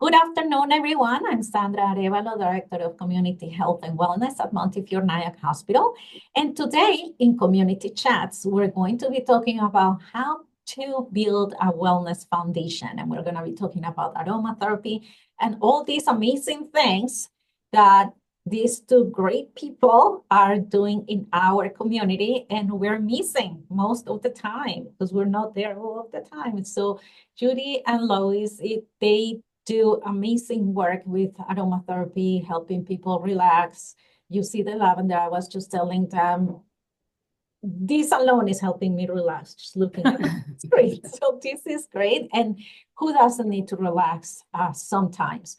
Good afternoon, everyone. I'm Sandra Arevalo, Director of Community Health and Wellness at Montefiore Nyack Hospital. And today in Community Chats, we're going to be talking about how to build a wellness foundation. And we're going to be talking about aromatherapy and all these amazing things that these two great people are doing in our community, and we're missing most of the time because we're not there all of the time. So Judy and Lois, they do amazing work with aromatherapy, helping people relax. You see the lavender, I was just telling them, this alone is helping me relax, just looking at it. It's great. So this is great. And who doesn't need to relax sometimes?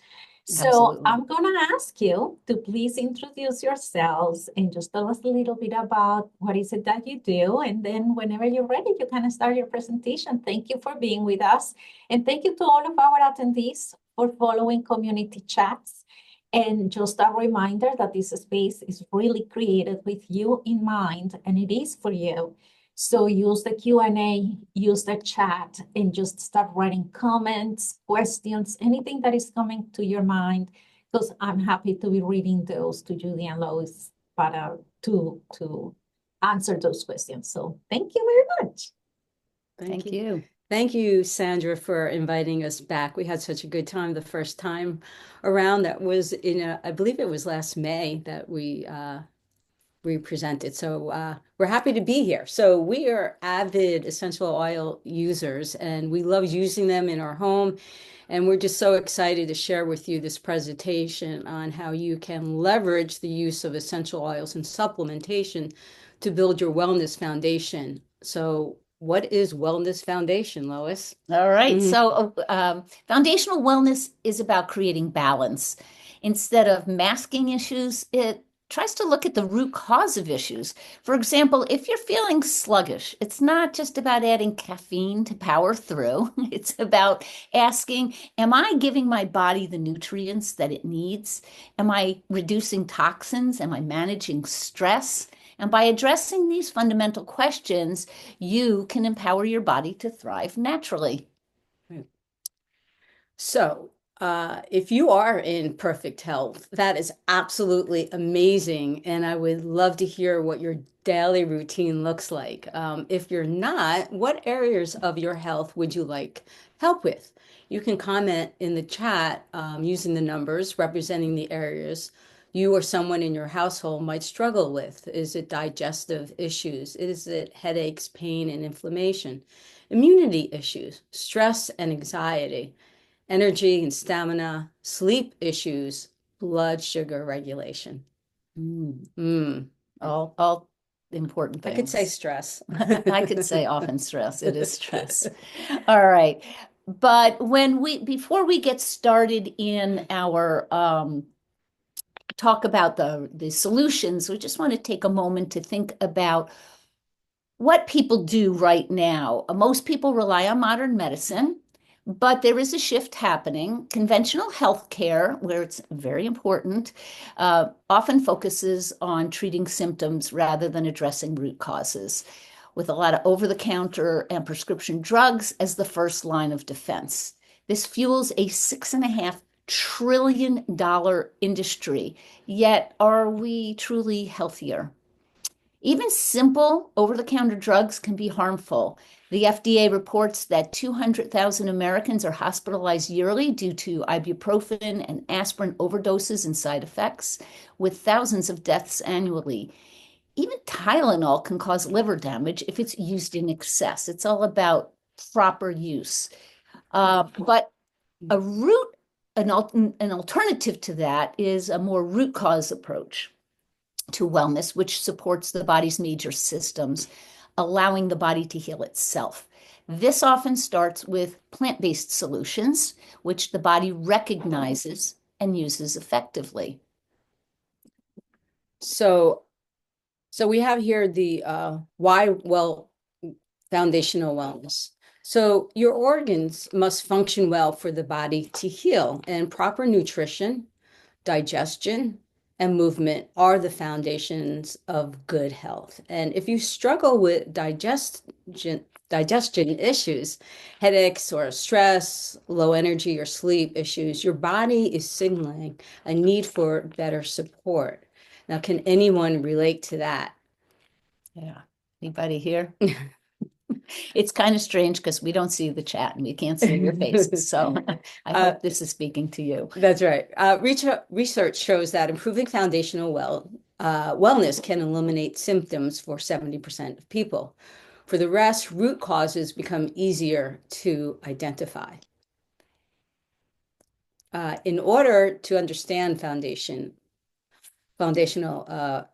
So Absolutely. I'm going to ask you to please introduce yourselves and just tell us a little bit about what is it that you do. And then whenever you're ready, you can start your presentation. Thank you for being with us. And thank you to all of our attendees for following community chats. And just a reminder that this space is really created with you in mind, and it is for you. So use the Q&A, use the chat, and just start writing comments, questions, anything that is coming to your mind, because I'm happy to be reading those to Judy and Lois, but to answer those questions. So thank you very much. Thank you. Thank you, Sandra, for inviting us back. We had such a good time the first time around. That was I believe it was last May that we presented. So we're happy to be here. So we are avid essential oil users, and we love using them in our home. And we're just so excited to share with you this presentation on how you can leverage the use of essential oils and supplementation to build your wellness foundation. So what is wellness foundation, Lois? All right. So foundational wellness is about creating balance. Instead of masking issues, it tries to look at the root cause of issues. For example, if you're feeling sluggish, it's not just about adding caffeine to power through. It's about asking, am I giving my body the nutrients that it needs? Am I reducing toxins? Am I managing stress? And by addressing these fundamental questions, you can empower your body to thrive naturally. So, if you are in perfect health, that is absolutely amazing. And I would love to hear what your daily routine looks like. If you're not, what areas of your health would you like help with? You can comment in the chat using the numbers representing the areas you or someone in your household might struggle with. Is it digestive issues? Is it headaches, pain, and inflammation? Immunity issues, stress and anxiety, energy and stamina, sleep issues, blood sugar regulation. All important things. I could say stress. I could say often stress. It is stress. All right. But before we get started in our talk about the solutions, we just want to take a moment to think about what people do right now. Most people rely on modern medicine, but there is a shift happening. Conventional healthcare, where it's very important, often focuses on treating symptoms rather than addressing root causes, with a lot of over-the-counter and prescription drugs as the first line of defense. This fuels a $6.5 trillion industry. Yet, are we truly healthier? Even simple over-the-counter drugs can be harmful. The FDA reports that 200,000 Americans are hospitalized yearly due to ibuprofen and aspirin overdoses and side effects, with thousands of deaths annually. Even Tylenol can cause liver damage if it's used in excess. It's all about proper use. But an alternative to that is a more root cause approach to wellness, which supports the body's major systems, allowing the body to heal itself. This often starts with plant-based solutions, which the body recognizes and uses effectively. So we have here the foundational wellness. So your organs must function well for the body to heal, and proper nutrition, digestion, and movement are the foundations of good health. And if you struggle with digestion, digestion issues, headaches or stress, low energy or sleep issues, your body is signaling a need for better support. Now, can anyone relate to that? Yeah. Anybody here? It's kind of strange because we don't see the chat and we can't see your faces. So I hope this is speaking to you. That's right. Research shows that improving foundational wellness can eliminate symptoms for 70% of people. For the rest, root causes become easier to identify. In order to understand foundational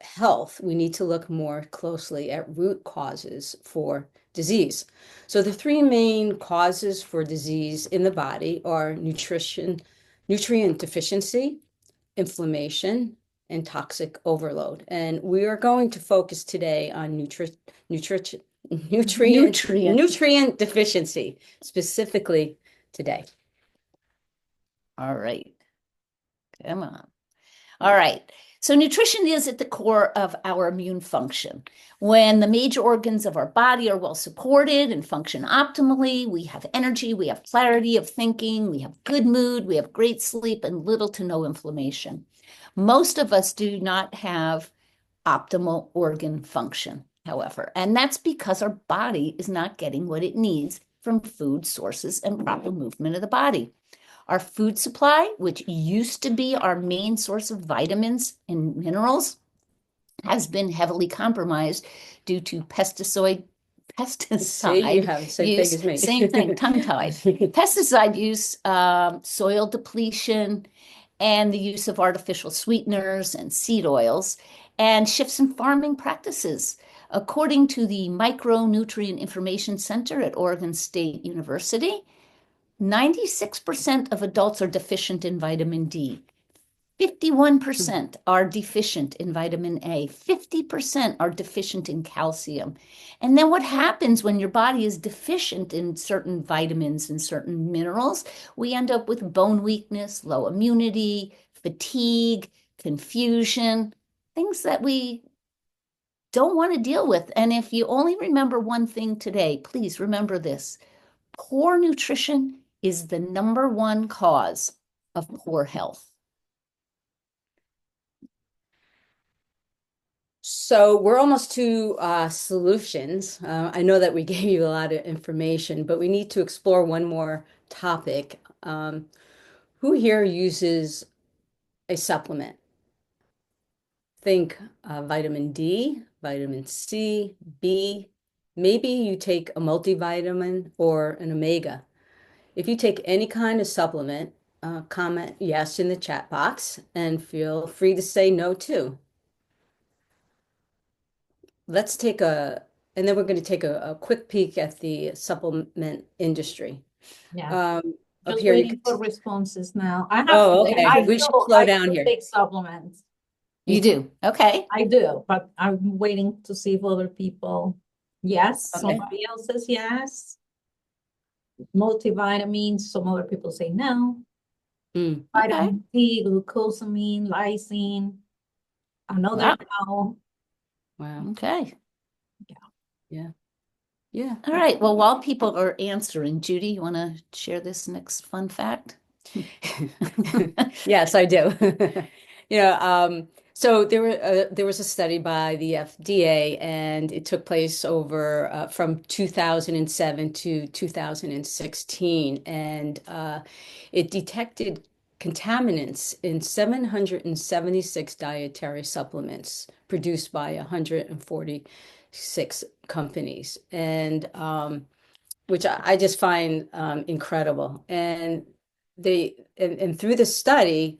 health, we need to look more closely at root causes for disease. So the three main causes for disease in the body are nutrient deficiency, inflammation, and toxic overload. And we are going to focus today on nutrient deficiency, specifically today. All right. Come on. All right. So nutrition is at the core of our immune function. When the major organs of our body are well supported and function optimally, we have energy, we have clarity of thinking, we have good mood, we have great sleep, and little to no inflammation. Most of us do not have optimal organ function, however, and that's because our body is not getting what it needs from food sources and proper movement of the body. Our food supply, which used to be our main source of vitamins and minerals, has been heavily compromised due to pesticide See, you have the same use, thing as me. same thing, tongue-tied. Pesticide use, soil depletion, and the use of artificial sweeteners and seed oils, and shifts in farming practices. According to the Micronutrient Information Center at Oregon State University, 96% of adults are deficient in vitamin D. 51% are deficient in vitamin A. 50% are deficient in calcium. And then what happens when your body is deficient in certain vitamins and certain minerals? We end up with bone weakness, low immunity, fatigue, confusion, things that we don't want to deal with. And if you only remember one thing today, please remember this. Poor nutrition is the number one cause of poor health. So we're almost to solutions. I know that we gave you a lot of information, but we need to explore one more topic. Who here uses a supplement? Think vitamin D, vitamin C, B. Maybe you take a multivitamin or an omega. If you take any kind of supplement, comment yes in the chat box and feel free to say no too. Let's take and then we're going to take a quick peek at the supplement industry. Yeah. Up Just here, waiting for responses now. I have Oh, to, okay. We should slow down here. take supplements. You do? Okay. I do, but I'm waiting to see if other people, yes, Okay. somebody else says yes. Multivitamins, some other people say no. Vitamin D, glucosamine, lysine, another no. Wow. Okay. Yeah. Yeah. All right. Well, while people are answering, Judy, you want to share this next fun fact? Yes, I do. So there was a study by the FDA, and it took place over from 2007 to 2016, and it detected contaminants in 776 dietary supplements produced by 146 companies, and which I just find incredible. And through the study,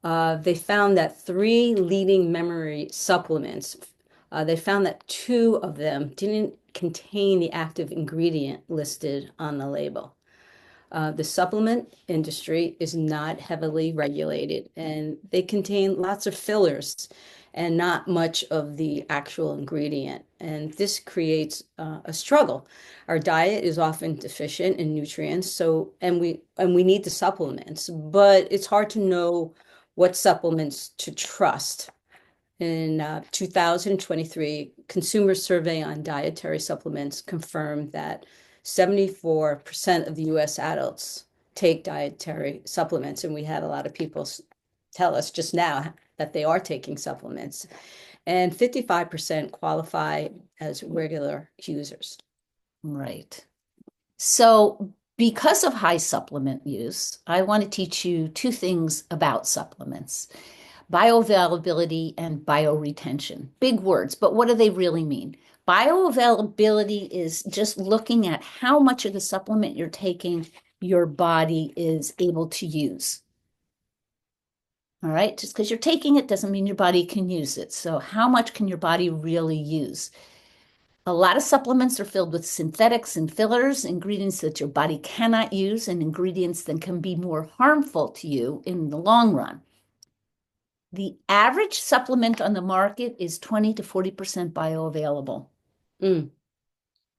they found that three leading memory supplements, they found that two of them didn't contain the active ingredient listed on the label. The supplement industry is not heavily regulated, and they contain lots of fillers and not much of the actual ingredient. And this creates a struggle. Our diet is often deficient in nutrients, and we need the supplements, but it's hard to know what supplements to trust. In 2023, consumer survey on dietary supplements confirmed that 74% of the US adults take dietary supplements. And we had a lot of people tell us just now that they are taking supplements. And 55% qualify as regular users. Right. So because of high supplement use, I want to teach you two things about supplements: bioavailability and bioretention. Big words, but what do they really mean? Bioavailability is just looking at how much of the supplement you're taking your body is able to use. All right, just because you're taking it doesn't mean your body can use it. So how much can your body really use? A lot of supplements are filled with synthetics and fillers, ingredients that your body cannot use, and ingredients that can be more harmful to you in the long run. The average supplement on the market is 20 to 40% bioavailable.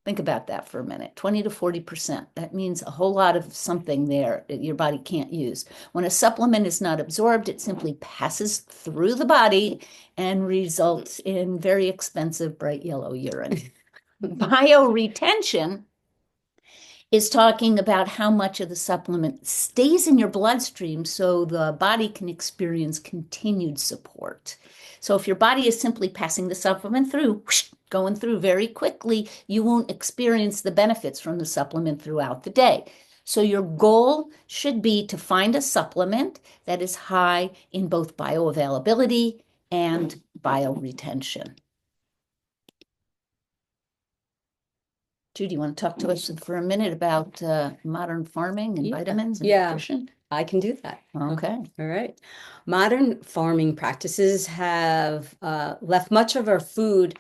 Think about that for a minute. 20 to 40%. That means a whole lot of something there that your body can't use. When a supplement is not absorbed, it simply passes through the body and results in very expensive bright yellow urine. Bioretention is talking about how much of the supplement stays in your bloodstream so the body can experience continued support. So if your body is simply passing the supplement through, going through very quickly, you won't experience the benefits from the supplement throughout the day. So your goal should be to find a supplement that is high in both bioavailability and bioretention. Judy, you want to talk to us for a minute about modern farming and vitamins and nutrition? I can do that. Okay. All right. Modern farming practices have left much of our food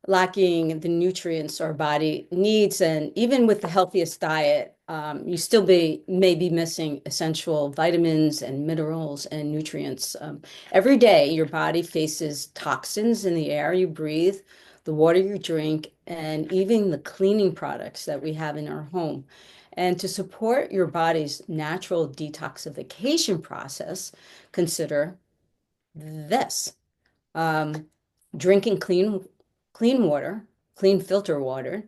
lacking the nutrients our body needs. And even with the healthiest diet, you still may be missing essential vitamins and minerals and nutrients. Every day, your body faces toxins in the air you breathe, the water you drink, and even the cleaning products that we have in our home. And to support your body's natural detoxification process, consider this. Drinking clean water, clean filter water,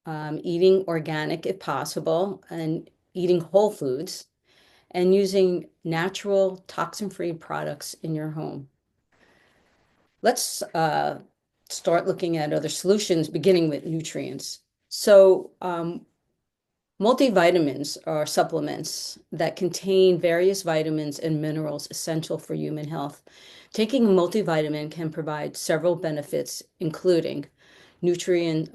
eating organic if possible, and eating whole foods, and using natural toxin-free products in your home. Let's start looking at other solutions, beginning with nutrients. So multivitamins are supplements that contain various vitamins and minerals essential for human health. Taking a multivitamin can provide several benefits, including nutrient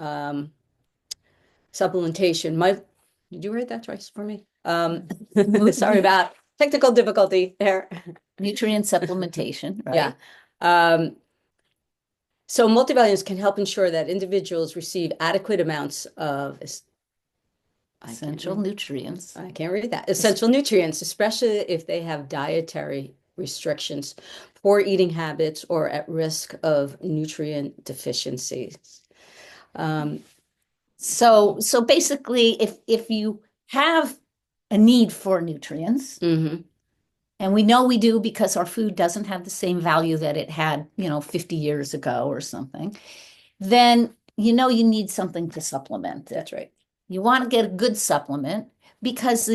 supplementation. Did you write that twice for me? Sorry about technical difficulty there. Nutrient supplementation, right? Yeah. So multivitamins can help ensure that individuals receive adequate amounts of essential nutrients. I can't read that. Essential nutrients, especially if they have dietary restrictions, poor eating habits, or at risk of nutrient deficiencies. So basically, if you have a need for nutrients, and we know we do because our food doesn't have the same value that it had, 50 years ago or something, then you need something to supplement it. That's right. You want to get a good supplement because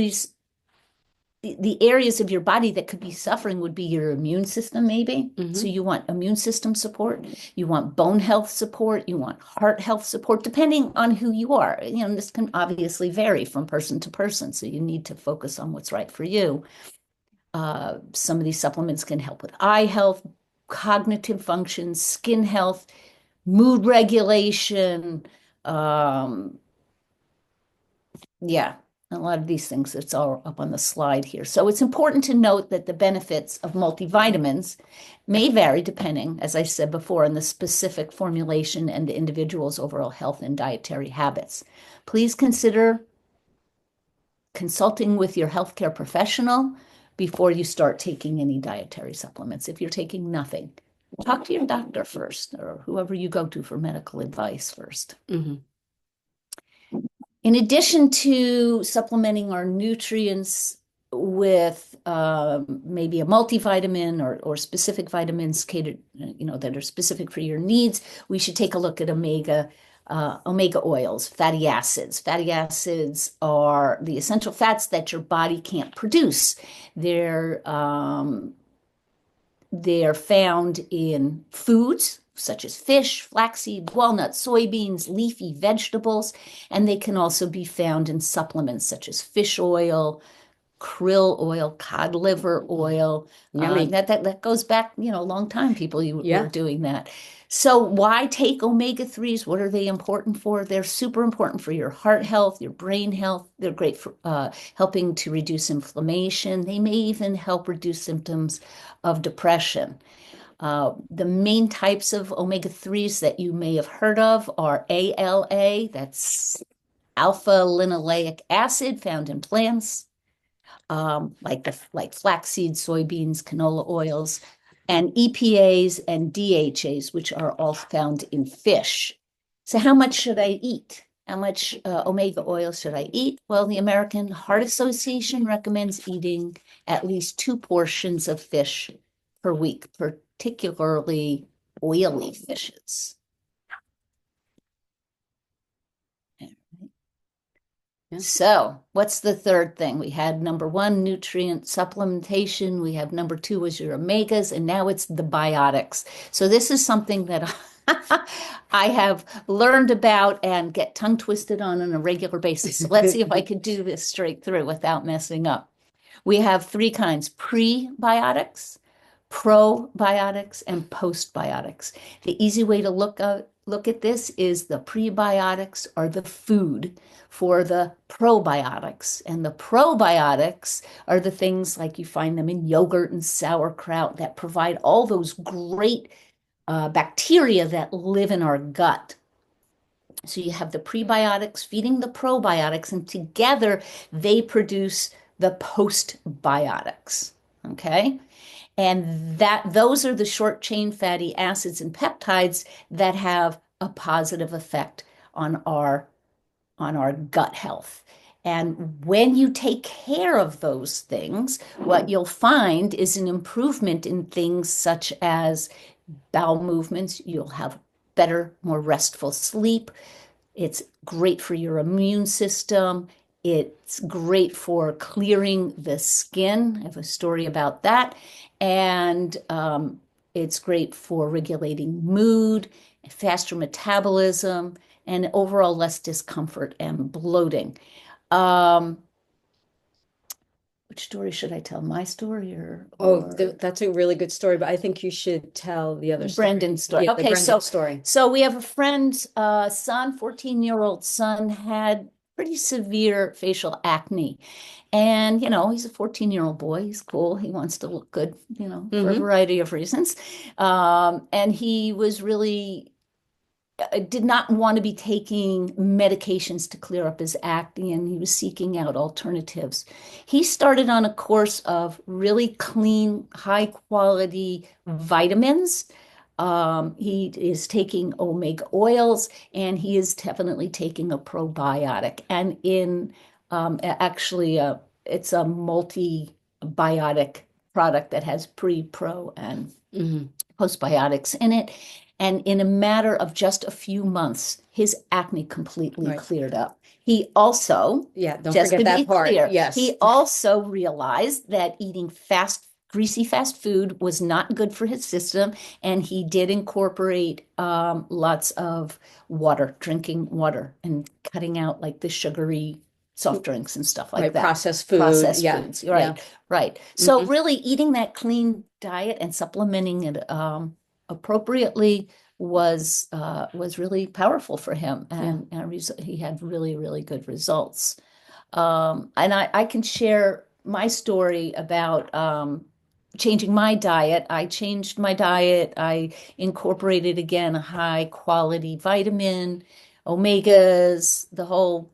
the areas of your body that could be suffering would be your immune system, maybe. So you want immune system support, you want bone health support, you want heart health support, depending on who you are. This can obviously vary from person to person, so you need to focus on what's right for you. Some of these supplements can help with eye health, cognitive functions, skin health, mood regulation, a lot of these things. It's all up on the slide here. So it's important to note that the benefits of multivitamins may vary depending, as I said before, on the specific formulation and the individual's overall health and dietary habits. Please consider consulting with your healthcare professional before you start taking any dietary supplements. If you're taking nothing, talk to your doctor first, or whoever you go to for medical advice first. In addition to supplementing our nutrients with maybe a multivitamin or specific vitamins catered, that are specific for your needs, we should take a look at omega oils, fatty acids. Fatty acids are the essential fats that your body can't produce. They're found in foods such as fish, flaxseed, walnuts, soybeans, leafy vegetables, and they can also be found in supplements such as fish oil, krill oil, cod liver oil. That goes back, a long time. People were doing that. So why take omega-3s? What are they important for? They're super important for your heart health, your brain health. They're great for helping to reduce inflammation. They may even help reduce symptoms of depression. The main types of omega-3s that you may have heard of are ALA, that's alpha linoleic acid found in plants, like flaxseed, soybeans, canola oils, and EPAs and DHAs, which are all found in fish. So how much should I eat? How much omega oil should I eat? Well, the American Heart Association recommends eating at least 2 portions of fish per week, particularly oily fishes. So what's the third thing? We had number 1, nutrient supplementation. We have number 2 was your omegas, and now it's the biotics. So this is something that I have learned about and get tongue twisted on a regular basis. So let's see if I could do this straight through without messing up. We have 3 kinds: prebiotics, probiotics, and postbiotics. The easy way to look at this is the prebiotics are the food for the probiotics, and the probiotics are the things like you find them in yogurt and sauerkraut that provide all those great bacteria that live in our gut. So you have the prebiotics feeding the probiotics, and together they produce the postbiotics. Okay. And those are the short chain fatty acids and peptides that have a positive effect on our gut health. And when you take care of those things, what you'll find is an improvement in things such as bowel movements. You'll have better, more restful sleep. It's great for your immune system. It's great for clearing the skin. I have a story about that. And it's great for regulating mood, faster metabolism, and overall less discomfort and bloating. Which story should I tell? My story or that's a really good story, but I think you should tell the other story. Brendan's story. Yeah, okay, the Brendan story. So we have a friend's son, 14-year-old son, had pretty severe facial acne. And, he's a 14-year-old boy. He's cool. He wants to look good, for a variety of reasons. And he was really did not want to be taking medications to clear up his acne, and he was seeking out alternatives. He started on a course of really clean, high quality vitamins. He is taking omega oils, and he is definitely taking a probiotic. And it's a multi-biotic product that has pre, pro, and postbiotics in it. And in a matter of just a few months, his acne completely cleared up. He also, don't forget that part. Yes. He also realized that eating greasy fast food was not good for his system, and he did incorporate lots of water, drinking water, and cutting out like the sugary soft drinks and stuff like that. Processed food. Processed foods. Right. So really eating that clean diet and supplementing it appropriately was really powerful for him, and he had really, really good results. And I can share my story about changing my diet. I changed my diet. I incorporated again a high quality vitamin, omegas, the whole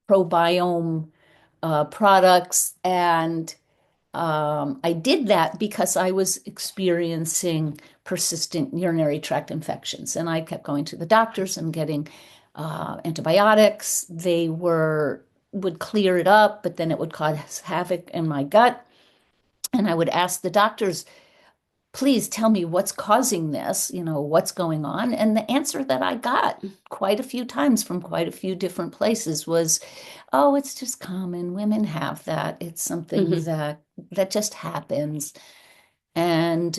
probiome products, and I did that because I was experiencing persistent urinary tract infections, and I kept going to the doctors and getting antibiotics. They were would clear it up, but then it would cause havoc in my gut. And I would ask the doctors, please tell me what's causing this, what's going on. And the answer that I got quite a few times from quite a few different places was, oh, it's just common. Women have that. It's something that just happens. And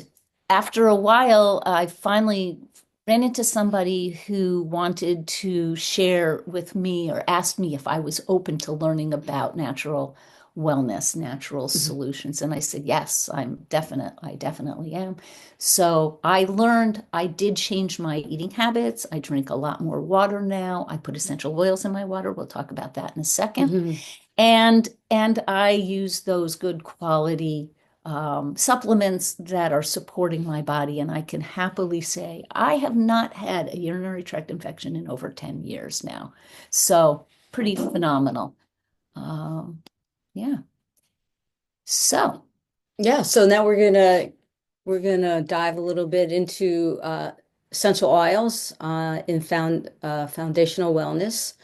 after a while, I finally ran into somebody who wanted to share with me or asked me if I was open to learning about natural wellness, natural solutions. And I said, yes, I definitely am. So I learned, I did change my eating habits. I drink a lot more water now. I put essential oils in my water. We'll talk about that in a second. And I use those good quality supplements that are supporting my body. And I can happily say I have not had a urinary tract infection in over 10 years now. So pretty phenomenal. Yeah. So So now we're gonna dive a little bit into essential oils in foundational wellness.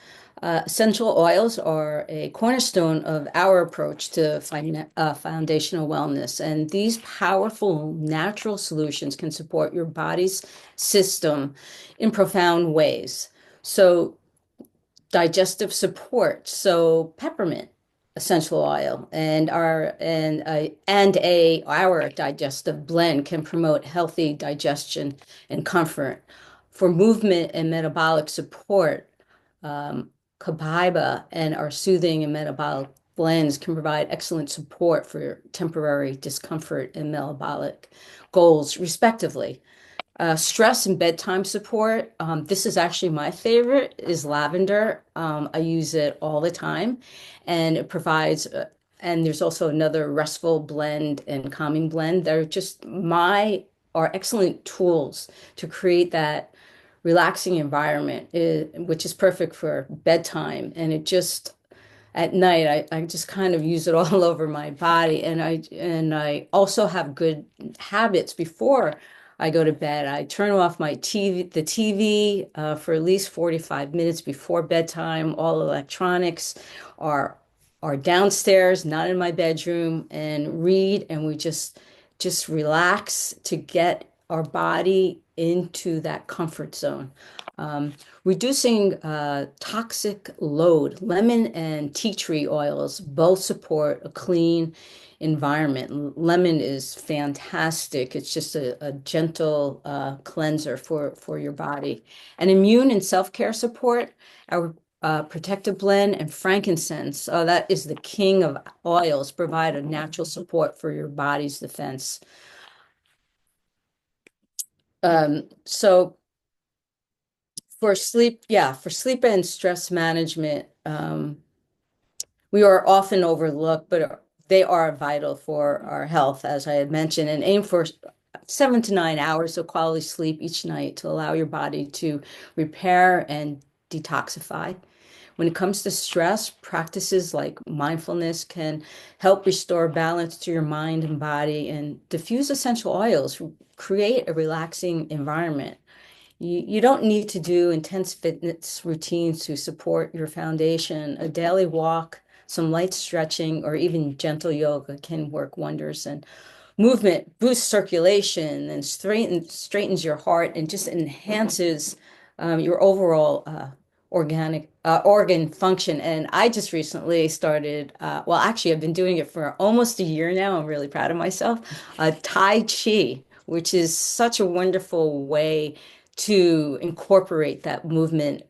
Essential oils are a cornerstone of our approach to foundational wellness, and these powerful natural solutions can support your body's system in profound ways. So digestive support. So peppermint essential oil and our digestive blend can promote healthy digestion and comfort. For movement and metabolic support, copaiba and our soothing and metabolic blends can provide excellent support for temporary discomfort and metabolic goals, respectively. Stress and bedtime support. This is actually my favorite is lavender. I use it all the time, and it provides. And there's also another restful blend and calming blend. They're just are excellent tools to create that relaxing environment, which is perfect for bedtime. And it just at night, I just kind of use it all over my body, and I also have good habits before I go to bed. I turn off the TV for at least 45 minutes before bedtime. All electronics are are downstairs, not in my bedroom, and read, and we just relax to get our body into that comfort zone. Um, Reducing toxic load. Lemon and tea tree oils both support a clean environment. Lemon is fantastic. It's just a gentle cleanser for your body. And immune and self-care support, our protective blend and frankincense. Oh, that is the king of oils, provide a natural support for your body's defense. So for sleep and stress management, we are often overlooked, but they are vital for our health, as I had mentioned, and aim for 7 to 9 hours of quality sleep each night to allow your body to repair and detoxify. When it comes to stress, practices like mindfulness can help restore balance to your mind and body, and diffuse essential oils create a relaxing environment. You don't need to do intense fitness routines to support your foundation. A daily walk, some light stretching, or even gentle yoga can work wonders. And movement boosts circulation and straightens your heart and just enhances your overall organ function. And I just recently started, well, actually, I've been doing it for almost a year now. I'm really proud of myself. Tai Chi, which is such a wonderful way to incorporate that movement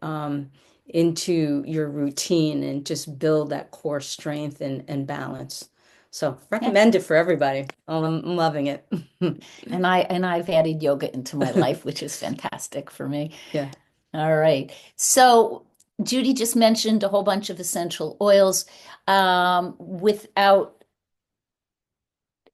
into your routine and just build that core strength and balance. So recommend it for everybody. I'm loving it. And I've added yoga into my life, which is fantastic for me. Yeah. All right. So Judy just mentioned a whole bunch of essential oils. Without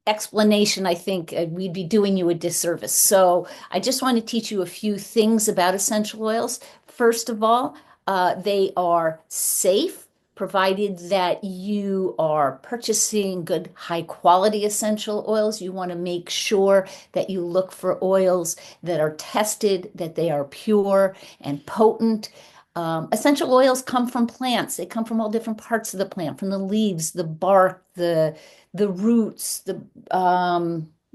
explanation, I think we'd be doing you a disservice. So I just want to teach you a few things about essential oils. First of all, they are safe, provided that you are purchasing good, high quality essential oils. You want to make sure that you look for oils that are tested, that they are pure and potent. Essential oils come from plants. They come from all different parts of the plant, from the leaves, the bark, the roots,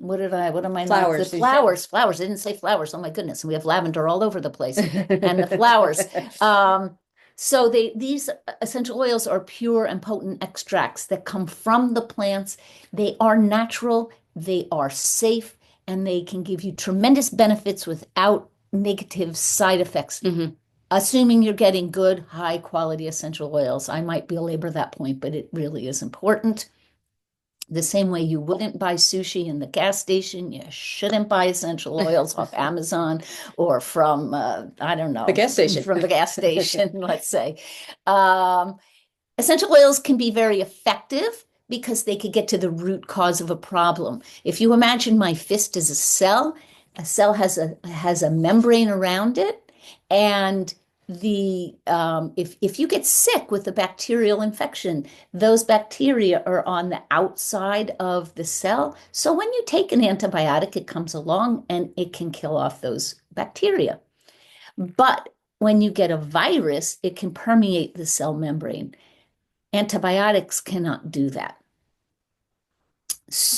what am I not? The Flowers, you said. flowers. I didn't say flowers. Oh my goodness. And we have lavender all over the place and the flowers. So these essential oils are pure and potent extracts that come from the plants. They are natural, they are safe, and they can give you tremendous benefits without negative side effects. Assuming you're getting good, high quality essential oils. I might belabor that point, but it really is important. The same way you wouldn't buy sushi in the gas station, you shouldn't buy essential oils off Amazon or from, I don't know, The gas station. from the gas station, let's say. Essential oils can be very effective because they could get to the root cause of a problem. If you imagine my fist as a cell has a membrane around it, and if you get sick with a bacterial infection, those bacteria are on the outside of the cell. So when you take an antibiotic, it comes along and it can kill off those bacteria. But when you get a virus, it can permeate the cell membrane. Antibiotics cannot do that.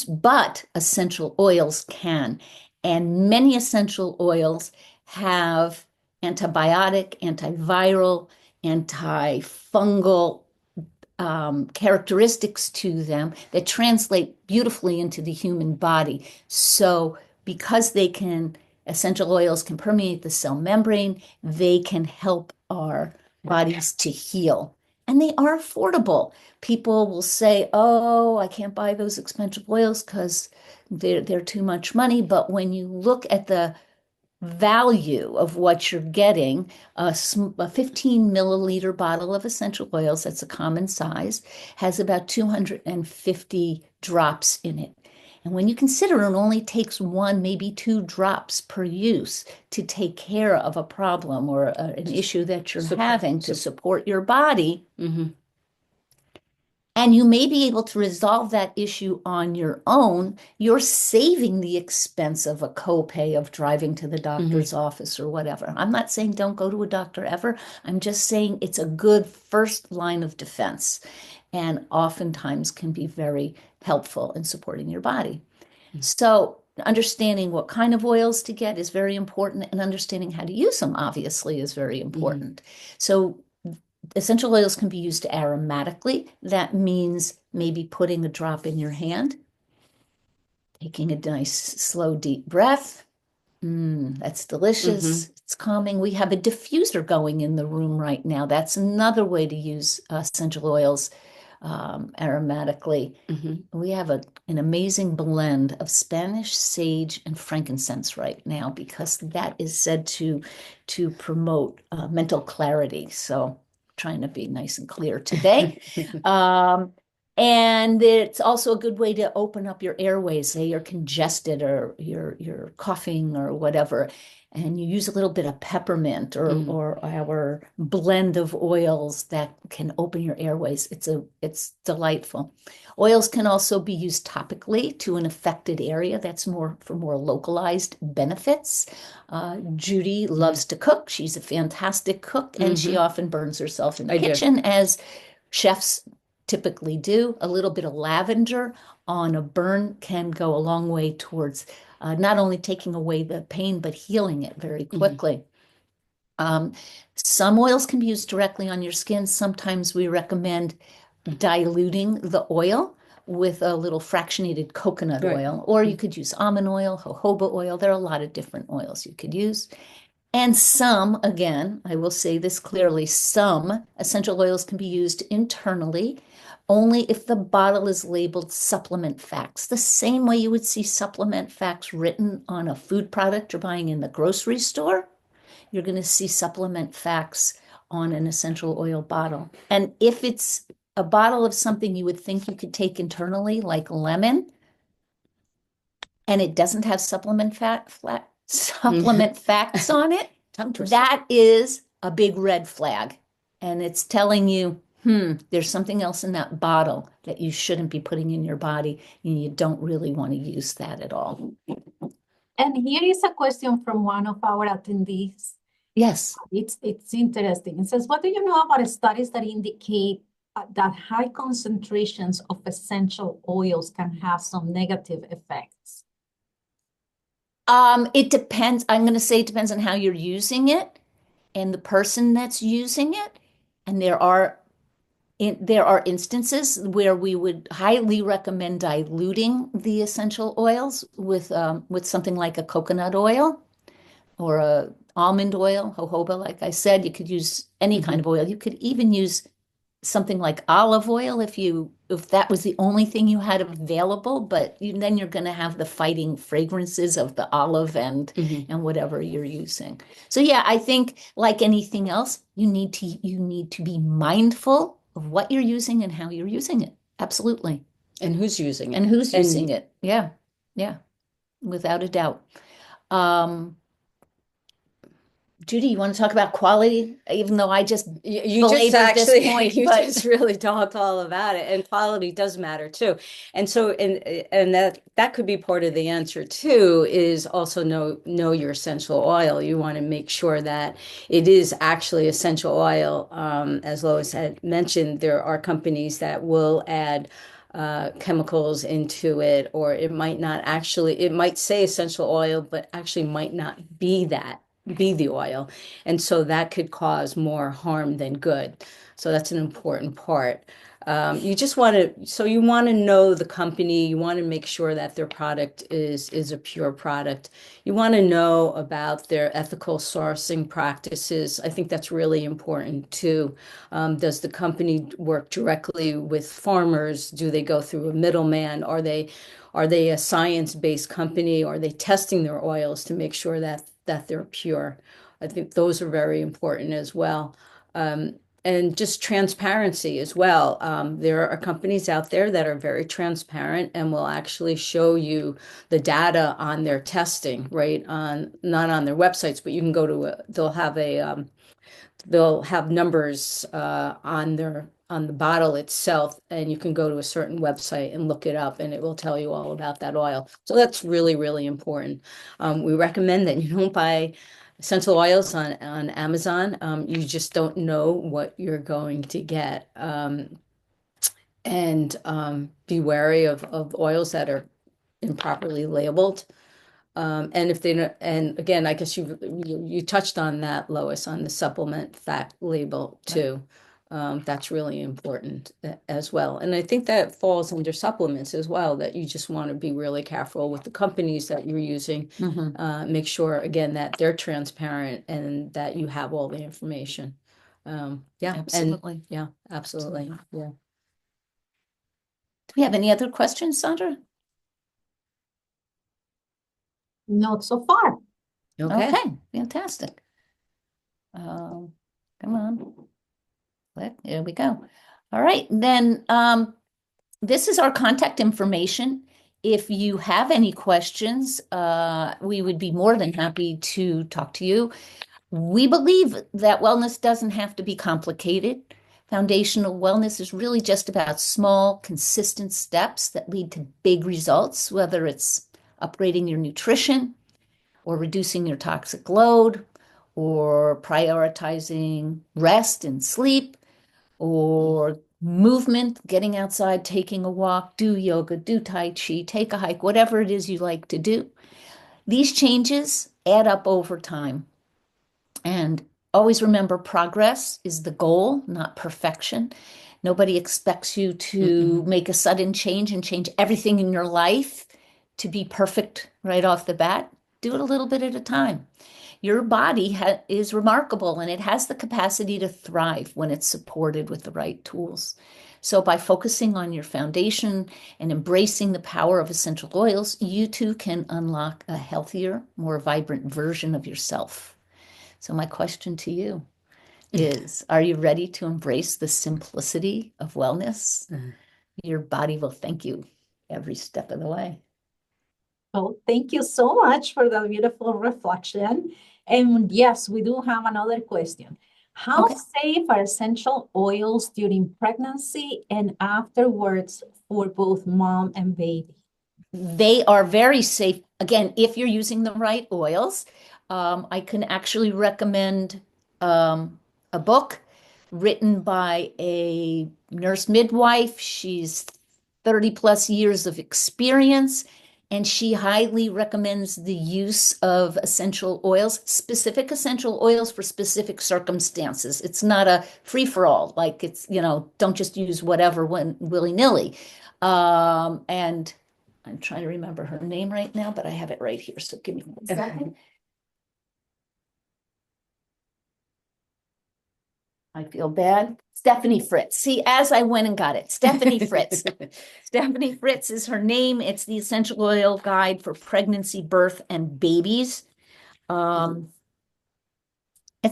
But essential oils can. And many essential oils have antibiotic, antiviral, antifungal characteristics to them that translate beautifully into the human body. So because essential oils can permeate the cell membrane, they can help our bodies to heal. And they are affordable. People will say, oh, I can't buy those expensive oils because they're too much money. But when you look at the value of what you're getting, a 15 milliliter bottle of essential oils, that's a common size, has about 250 drops in it. And when you consider it only takes 1, maybe 2 drops per use to take care of a problem or an issue that you're having to support your body, and you may be able to resolve that issue on your own, you're saving the expense of a copay of driving to the doctor's office or whatever. I'm not saying don't go to a doctor ever. I'm just saying it's a good first line of defense and oftentimes can be very helpful in supporting your body. So understanding what kind of oils to get is very important, and understanding how to use them obviously is very important. So essential oils can be used aromatically. That means maybe putting a drop in your hand, taking a nice, slow, deep breath. That's delicious. It's calming. We have a diffuser going in the room right now. That's another way to use essential oils aromatically. We have an amazing blend of Spanish sage and frankincense right now because that is said to promote mental clarity. So trying to be nice and clear today. And it's also a good way to open up your airways. Say you're congested or you're coughing or whatever, and you use a little bit of peppermint or our blend of oils that can open your airways. It's delightful. Oils can also be used topically to an affected area. That's more for more localized benefits. Judy loves to cook. She's a fantastic cook, and she often burns herself in the kitchen, as chefs typically do. A little bit of lavender on a burn can go a long way towards not only taking away the pain, but healing it very quickly. Some oils can be used directly on your skin. Sometimes we recommend diluting the oil with a little fractionated coconut oil, or you could use almond oil, jojoba oil. There are a lot of different oils you could use. And some, again, I will say this clearly, some essential oils can be used internally only if the bottle is labeled supplement facts, the same way you would see supplement facts written on a food product you're buying in the grocery store. You're going to see supplement facts on an essential oil bottle. And if it's a bottle of something you would think you could take internally, like lemon, and it doesn't have supplement facts on it, that is a big red flag. And it's telling you, there's something else in that bottle that you shouldn't be putting in your body, and you don't really want to use that at all. And here is a question from one of our attendees. Yes. It's interesting. It says, what do you know about studies that indicate that high concentrations of essential oils can have some negative effects? It depends. I'm going to say it depends on how you're using it and the person that's using it. And there are instances where we would highly recommend diluting the essential oils with something like a coconut oil or a almond oil, jojoba. Like I said, you could use any kind of oil. You could even use something like olive oil if that was the only thing you had available, but then you're going to have the fighting fragrances of the olive and whatever you're using. So yeah, I think like anything else, you need to be mindful of what you're using and how you're using it. Absolutely. And who's using it? And who's using it. Yeah. Yeah. Without a doubt. Judy, you want to talk about quality? Even though I just you just belabored actually this point, you but just really talked all about it, and quality does matter too. And so and that could be part of the answer too, is also know your essential oil. You want to make sure that it is actually essential oil. As Lois had mentioned, there are companies that will add chemicals into it, or it might not actually, it might say essential oil, but actually might not be the oil. And so that could cause more harm than good. So that's an important part. You just want to, so you want to know the company, you want to make sure that their product is a pure product. You want to know about their ethical sourcing practices. I think that's really important too. Does the company work directly with farmers? Do they go through a middleman? Are they a science-based company? Are they testing their oils to make sure that they're pure? I think those are very important as well. And just transparency as well. There are companies out there that are very transparent and will actually show you the data on their testing, right? Not on their websites, but you can go to they'll have numbers on the bottle itself, and you can go to a certain website and look it up, and it will tell you all about that oil. So that's really, really important. We recommend that you don't buy essential oils on Amazon. You just don't know what you're going to get. And be wary of oils that are improperly labeled. And if they don't, and again, I guess you touched on that, Lois, on the supplement fact label too. That's really important as well. And I think that falls under supplements as well, that you just want to be really careful with the companies that you're using. Make sure, again, that they're transparent and that you have all the information. Yeah, absolutely. Yeah, absolutely. Yeah. Do we have any other questions, Sandra? Not so far. Okay. Okay, fantastic. Come on. Click. There we go. All right, then this is our contact information. If you have any questions, we would be more than happy to talk to you. We believe that wellness doesn't have to be complicated. Foundational wellness is really just about small, consistent steps that lead to big results, whether it's upgrading your nutrition or reducing your toxic load or prioritizing rest and sleep or movement, getting outside, taking a walk, do yoga, do Tai Chi, take a hike, whatever it is you like to do. These changes add up over time. And always remember, progress is the goal, not perfection. Nobody expects you to make a sudden change and change everything in your life to be perfect right off the bat. Do it a little bit at a time. Your body is remarkable and it has the capacity to thrive when it's supported with the right tools. So by focusing on your foundation and embracing the power of essential oils, you too can unlock a healthier, more vibrant version of yourself. So my question to you is, are you ready to embrace the simplicity of wellness? Your body will thank you every step of the way. Oh, thank you so much for that beautiful reflection. And yes, we do have another question. How safe are essential oils during pregnancy and afterwards for both mom and baby? They are very safe. Again, if you're using the right oils, I can actually recommend a book written by a nurse midwife. She's 30 plus years of experience, and she highly recommends the use of essential oils, specific essential oils for specific circumstances. It's not a free-for-all, like it's, don't just use whatever when willy-nilly. And I'm trying to remember her name right now, but I have it right here. So give me 1 second. I feel bad. Stephanie Fritz. See, as I went and got it, Stephanie Fritz. Stephanie Fritz is her name. It's the Essential Oil Guide for Pregnancy, Birth, and Babies. It's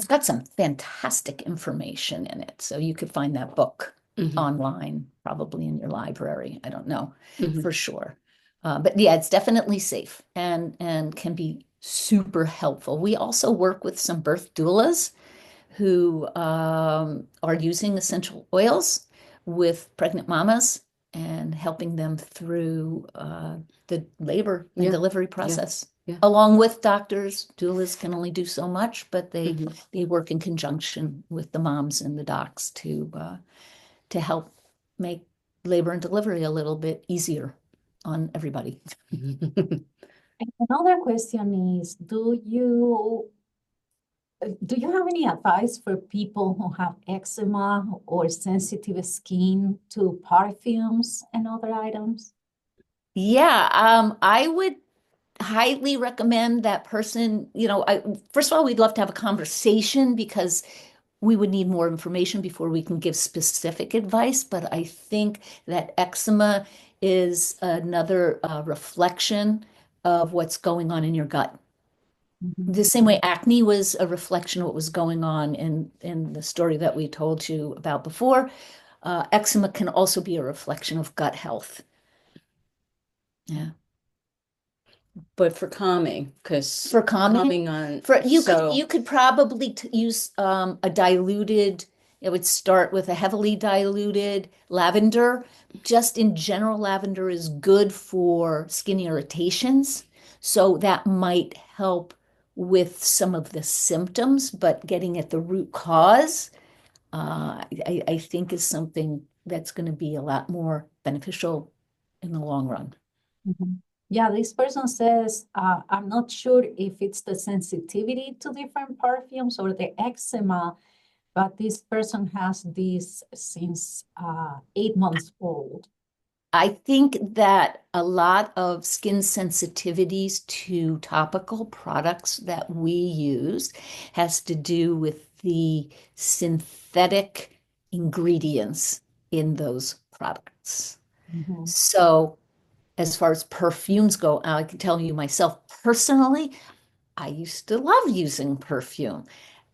got some fantastic information in it. So you could find that book online, probably in your library. I don't know for sure. But yeah, it's definitely safe and can be super helpful. We also work with some birth doulas who are using essential oils with pregnant mamas and helping them through the labor and delivery process. Along with doctors, doulas can only do so much, but they work in conjunction with the moms and the docs to help make labor and delivery a little bit easier on everybody. Another question is, do you have any advice for people who have eczema or sensitive skin to perfumes and other items? Yeah, I would highly recommend that person, first of all, we'd love to have a conversation because we would need more information before we can give specific advice. But I think that eczema is another reflection of what's going on in your gut. The same way acne was a reflection of what was going on in the story that we told you about before. Eczema can also be a reflection of gut health. Yeah. But for calming, because For calming on you could probably use a diluted. It would start with a heavily diluted lavender. Just in general, lavender is good for skin irritations, so that might help with some of the symptoms. But getting at the root cause, I think is something that's going to be a lot more beneficial in the long run. Yeah, this person says, I'm not sure if it's the sensitivity to different perfumes or the eczema, but this person has this since 8 months old. I think that a lot of skin sensitivities to topical products that we use has to do with the synthetic ingredients in those products. So as far as perfumes go, I can tell you myself personally, I used to love using perfume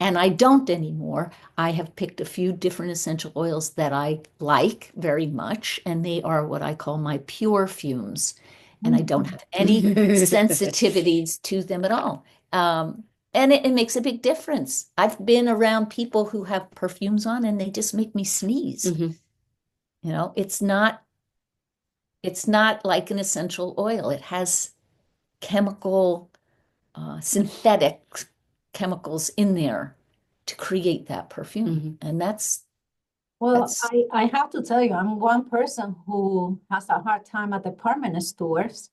and I don't anymore. I have picked a few different essential oils that I like very much, and they are what I call my pure fumes. And I don't have any sensitivities to them at all. And it makes a big difference. I've been around people who have perfumes on and they just make me sneeze. It's not like an essential oil. It has synthetic chemicals in there to create that perfume. And Well, I have to tell you, I'm one person who has a hard time at department stores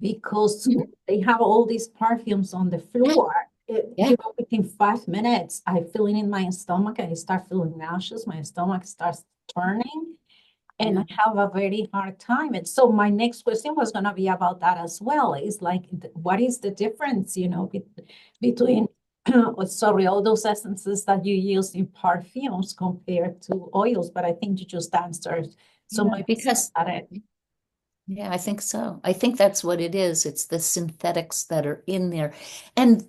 because they have all these perfumes on the floor. Within 5 minutes, I feel it in my stomach and I start feeling nauseous. My stomach starts turning. And I have a very hard time. And so my next question was going to be about that as well. It's like, what is the difference, between, all those essences that you use in perfumes compared to oils? But I think you just answered. So yeah, I think so. I think that's what it is. It's the synthetics that are in there. And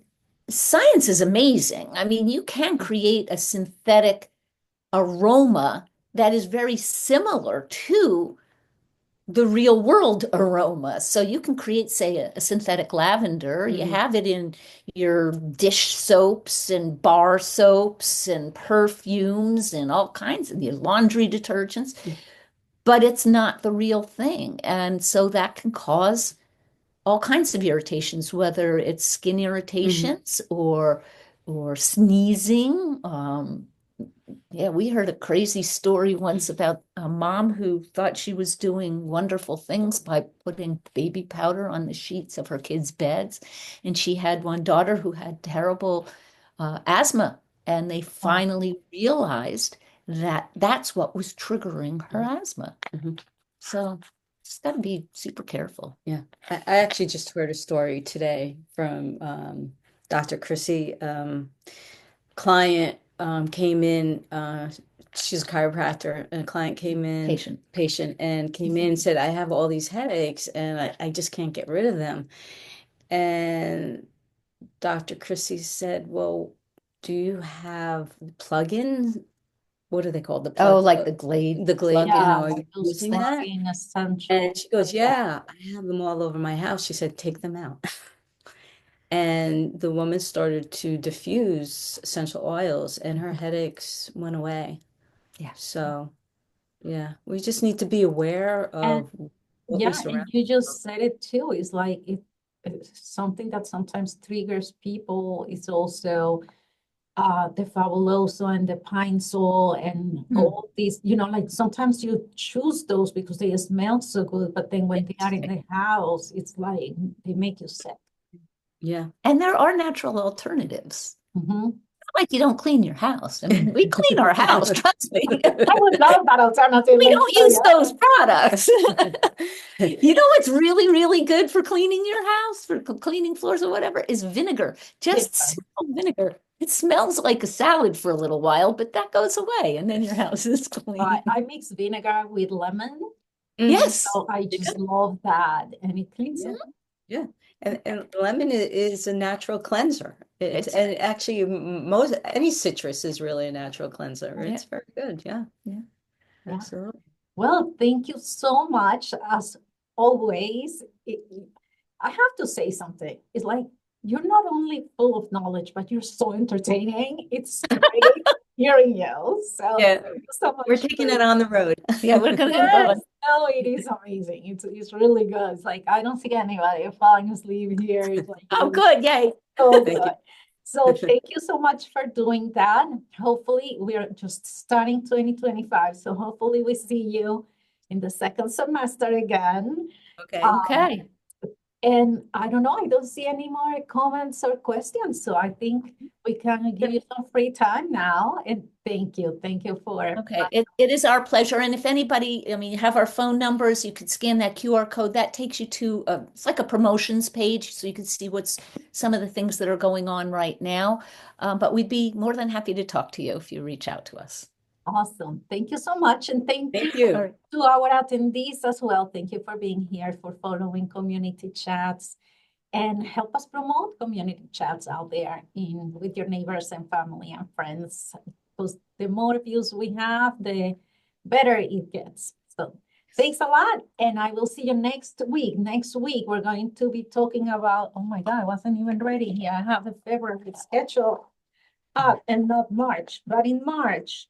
science is amazing. I mean, you can create a synthetic aroma that is very similar to the real world aroma. So you can create, say, a synthetic lavender. You have it in your dish soaps and bar soaps and perfumes and all kinds of your laundry detergents, but it's not the real thing. And so that can cause all kinds of irritations, whether it's skin irritations or sneezing. Yeah, we heard a crazy story once about a mom who thought she was doing wonderful things by putting baby powder on the sheets of her kids' beds. And she had one daughter who had terrible asthma, and they finally realized that that's what was triggering her asthma. So it's got to be super careful. Yeah, I actually just heard a story today from Dr. Chrissy. Client came in, she's a chiropractor, and a client came in, patient, and came in and said, I have all these headaches and I just can't get rid of them. And Dr. Chrissy said, well, do you have plug-ins? What are they called? Oh, like the Glade. The Glade, you know, are you those using that? plug-in essential. And she goes, yeah, I have them all over my house. She said, take them out. And the woman started to diffuse essential oils and her headaches went away. Yeah. So, yeah, we just need to be aware of what we Yeah, and surround. you just said it too. It's like it's something that sometimes triggers people. It's also the fabuloso and the pine sol and all these, you know, like sometimes you choose those because they smell so good, but then when they are in the house, it's like they make you sick. Yeah. And there are natural alternatives. Mm-hmm. Like you don't clean your house. I mean, we clean our house, trust me. I would love that alternative. We don't use those products. You know what's really, really good for cleaning your house, for cleaning floors or whatever, is vinegar. Just simple vinegar. It smells like a salad for a little while, but that goes away, and then your house is clean. I mix vinegar with lemon. Yes. So I just love that, and it cleans it. Yeah. And lemon is a natural cleanser. And actually most any citrus is really a natural cleanser. Yeah. It's very good. Yeah. Yeah. Absolutely. Well, thank you so much. As always, I have to say something. It's like you're not only full of knowledge, but you're so entertaining. It's great hearing you. So Yeah, thank you so much we're taking it on the road. Yeah, we're gonna Yes, no, it is amazing. It's really good. It's like I don't see anybody falling asleep here. It's like Oh, good. Yay. so Thank good. you. So thank you so much for doing that. Hopefully, we're just starting 2025. So hopefully we see you in the second semester again. Okay. Okay. And I don't know, I don't see any more comments or questions. So I think we can give you some free time now. And thank you. Thank you for Okay, it is our pleasure. And if anybody, I mean, you have our phone numbers, you could scan that QR code. That takes you to it's like a promotions page, so you can see what's some of the things that are going on right now. But we'd be more than happy to talk to you if you reach out to us. Awesome. Thank you so much. And thank Thank you you. to our attendees as well. Thank you for being here, for following community chats, and help us promote community chats out there with your neighbors and family and friends. Because the more views we have, the better it gets. So thanks a lot. And I will see you next week. Next week, we're going to be talking about, oh my God, I wasn't even ready here. I have the February schedule up and not March, but in March,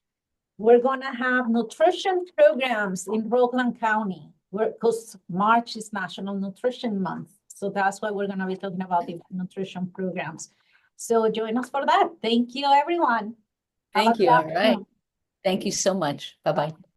we're gonna have nutrition programs in Rockland County, because March is National Nutrition Month. So that's why we're gonna be talking about the nutrition programs. So join us for that. Thank you, everyone. Thank you. All right. Thank you so much. Bye-bye.